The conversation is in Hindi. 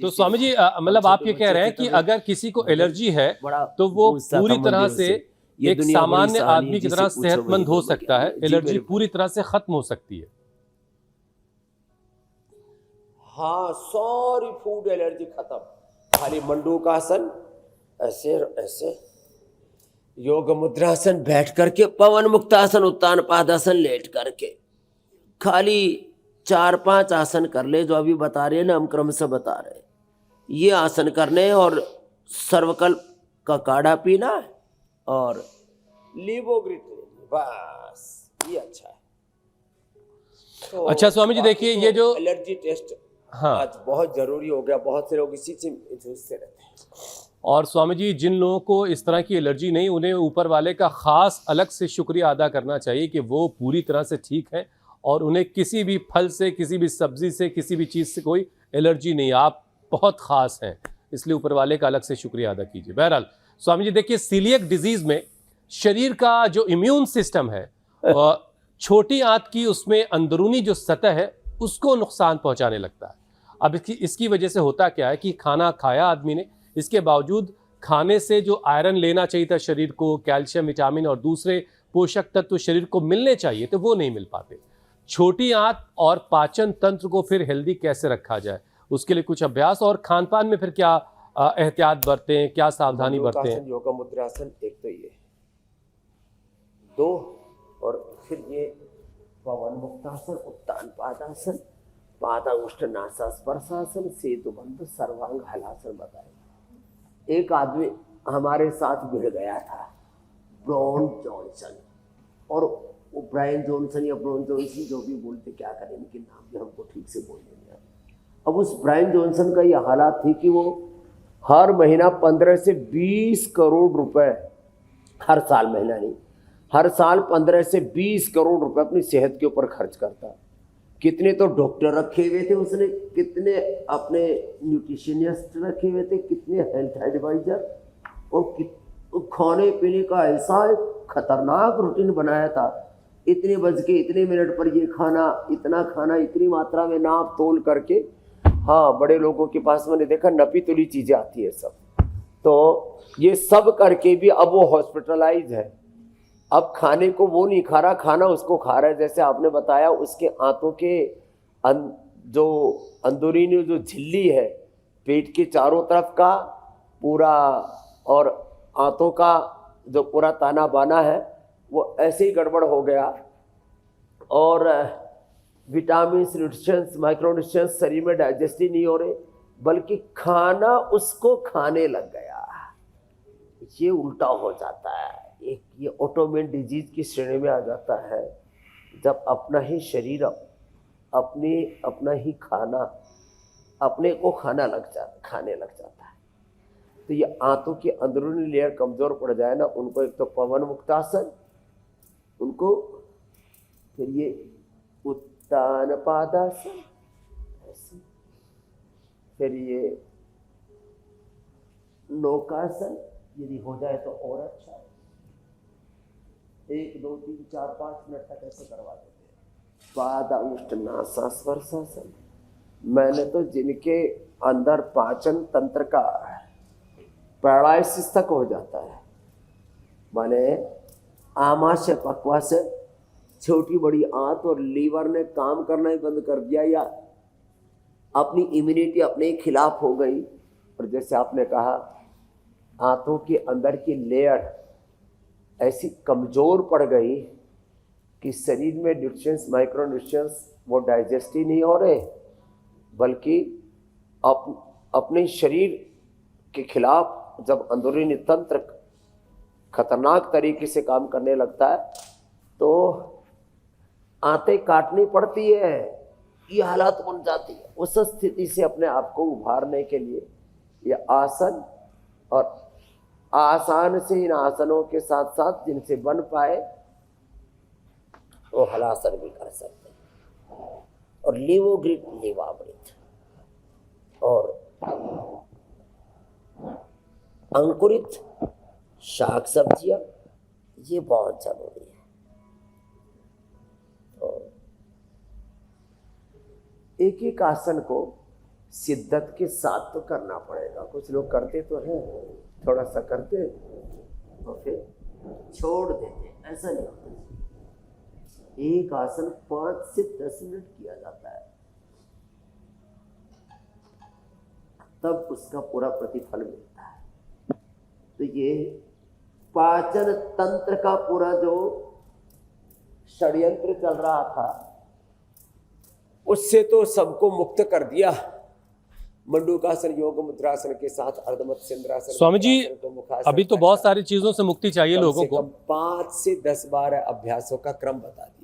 तो स्वामी जी मतलब आप ये कह रहे हैं कि अगर किसी को एलर्जी है तो वो पूरी तरह से एक सामान्य आदमी की तरह सेहतमंद हो सकता है, एलर्जी पूरी तरह से खत्म हो सकती है। हाँ, सारी फूड एलर्जी खत्म। खाली मंडूकासन, ऐसे ऐसे, योग मुद्रासन बैठ करके, पवन मुक्तासन, उत्तान पादासन लेट करके, खाली 4-5 आसन कर ले जो अभी बता रहे हैं ना, हम क्रम से बता रहे हैं। ये आसन करने और सर्वकल्प का काढ़ा पीना है और लीवोग्रिट, बस ये अच्छा है। तो अच्छा स्वामी जी देखिए, ये जो एलर्जी टेस्ट हाँ, आज बहुत जरूरी हो गया, बहुत से लोग इसी से रहते हैं। और स्वामी जी जिन लोगों को इस तरह की एलर्जी नहीं, उन्हें ऊपर वाले का खास अलग से शुक्रिया अदा करना चाहिए कि वो पूरी तरह से ठीक है और उन्हें किसी भी फल से, किसी भी सब्जी से, किसी भी चीज़ से कोई एलर्जी नहीं। आप बहुत ख़ास हैं, इसलिए ऊपर वाले का अलग से शुक्रिया अदा कीजिए। बहरहाल स्वामी जी देखिए, सीलियक डिजीज़ में शरीर का जो इम्यून सिस्टम है, छोटी आंत की उसमें अंदरूनी जो सतह है उसको नुकसान पहुंचाने लगता है। अब इसकी वजह से होता क्या है कि खाना खाया आदमी ने, इसके बावजूद खाने से जो आयरन लेना चाहिए था शरीर को, कैल्शियम, विटामिन और दूसरे पोषक तत्व शरीर को मिलने चाहिए तो वो नहीं मिल पाते। छोटी आंत और पाचन तंत्र को फिर हेल्दी कैसे रखा जाए, उसके लिए कुछ अभ्यास और खान पान में फिर क्या एहतियात बरतें, क्या सावधानी बरतें? योगा मुद्रासन एक तो ये 2, और फिर ये पवन मुक्तासन, उत्तान पादासन, पादांगुष्ठ नासा स्पर्शासन, सेतुबंध सर्वांग हलासन बताए। एक आदमी हमारे साथ भिड़ गया था, ब्रॉन जॉनसन, और वो ब्रायन जॉनसन या ब्रॉन जॉनसन जो भी बोलते, क्या करें, इनके नाम भी हमको ठीक से बोलने नहीं आता। अब उस ब्रायन जॉनसन का ये हालात थी कि वो हर महीना 15 से 20 करोड़ रुपए, हर साल, महीना नहीं, हर साल 15 से 20 करोड़ रुपए अपनी सेहत के ऊपर खर्च करता। कितने तो डॉक्टर रखे हुए थे उसने, कितने अपने न्यूट्रिशनिस्ट रखे हुए थे, कितने हेल्थ एडवाइजर, और खाने पीने का ऐसा खतरनाक रूटीन बनाया था। इतने बज के इतने मिनट पर ये खाना, इतना खाना, इतनी मात्रा में नाप तोल करके। हाँ, बड़े लोगों के पास मैंने देखा नपी तुली चीज़ें आती है सब। तो ये सब करके भी अब वो हॉस्पिटलाइज है। अब खाने को वो नहीं खा रहा, खाना उसको खा रहा है। जैसे आपने बताया, उसके आंतों के जो अंदरूनी जो झिल्ली है, पेट के चारों तरफ का पूरा, और आंतों का जो पूरा ताना बाना है, वो ऐसे ही गड़बड़ हो गया। और विटामिन, न्यूट्रिशंस, माइक्रोन्यूट्रिशंस शरीर में डाइजेस्ट ही नहीं हो रहे, बल्कि खाना उसको खाने लग गया। ये उल्टा हो जाता है, एक ये ऑटोइम्यून डिजीज की श्रेणी में आ जाता है, जब अपना ही शरीर अपना ही खाना अपने को खाने लग जाता है। तो ये आंतों की अंदरूनी लेयर कमजोर पड़ जाए ना, उनको एक तो पवन मुक्तासन, उनको फिर ये उत्तान पादासन, ऐसे, फिर ये नौकासन, यदि हो जाए तो और अच्छा है। 1 2 3 4 5 मिनट तक ऐसे करवा देते हैं। पादांगुष्ठ नासा स्पर्शासन, मैंने तो जिनके अंदर पाचन तंत्र का पैरालिसिस तक हो जाता है, माने आमाशय पक्वाशय, छोटी बड़ी आंत और लीवर ने काम करना ही बंद कर दिया, या अपनी इम्यूनिटी अपने खिलाफ हो गई। और जैसे आपने कहा, आंतों के अंदर की लेयर ऐसी कमजोर पड़ गई कि शरीर में न्यूट्रिशंस, माइक्रोन्यूट्रिशंस वो डाइजेस्ट ही नहीं हो रहे, बल्कि अपने शरीर के खिलाफ जब अंदरूनी तंत्र खतरनाक तरीके से काम करने लगता है तो आंतें काटनी पड़ती है। ये हालात बन जाती है। उस स्थिति से अपने आप को उभारने के लिए ये आसन, और आसान से इन आसनों के साथ साथ जिनसे बन पाए वो हलासन भी कर सकते हैं, और लीवोग्रिट, लीवामृत और अंकुरित शाक सब्जियां, ये बहुत जरूरी है। तो एक एक आसन को शिद्दत के साथ तो करना पड़ेगा। कुछ लोग करते तो हैं, थोड़ा सा करते और फिर छोड़ देते, ऐसा नहीं होता। एक आसन 5 से 10 मिनट किया जाता है, तब उसका पूरा प्रतिफल मिलता है। तो ये पाचन तंत्र का पूरा जो षड्यंत्र चल रहा था उससे तो सबको मुक्त कर दिया। मंडूकासन, योग मुद्रासन के साथ अर्धमत सिंद्रासन। स्वामी जी, अभी तो बहुत सारी चीजों से मुक्ति चाहिए लोगों को। 5 से 10 बार अभ्यासों का क्रम बता दिया।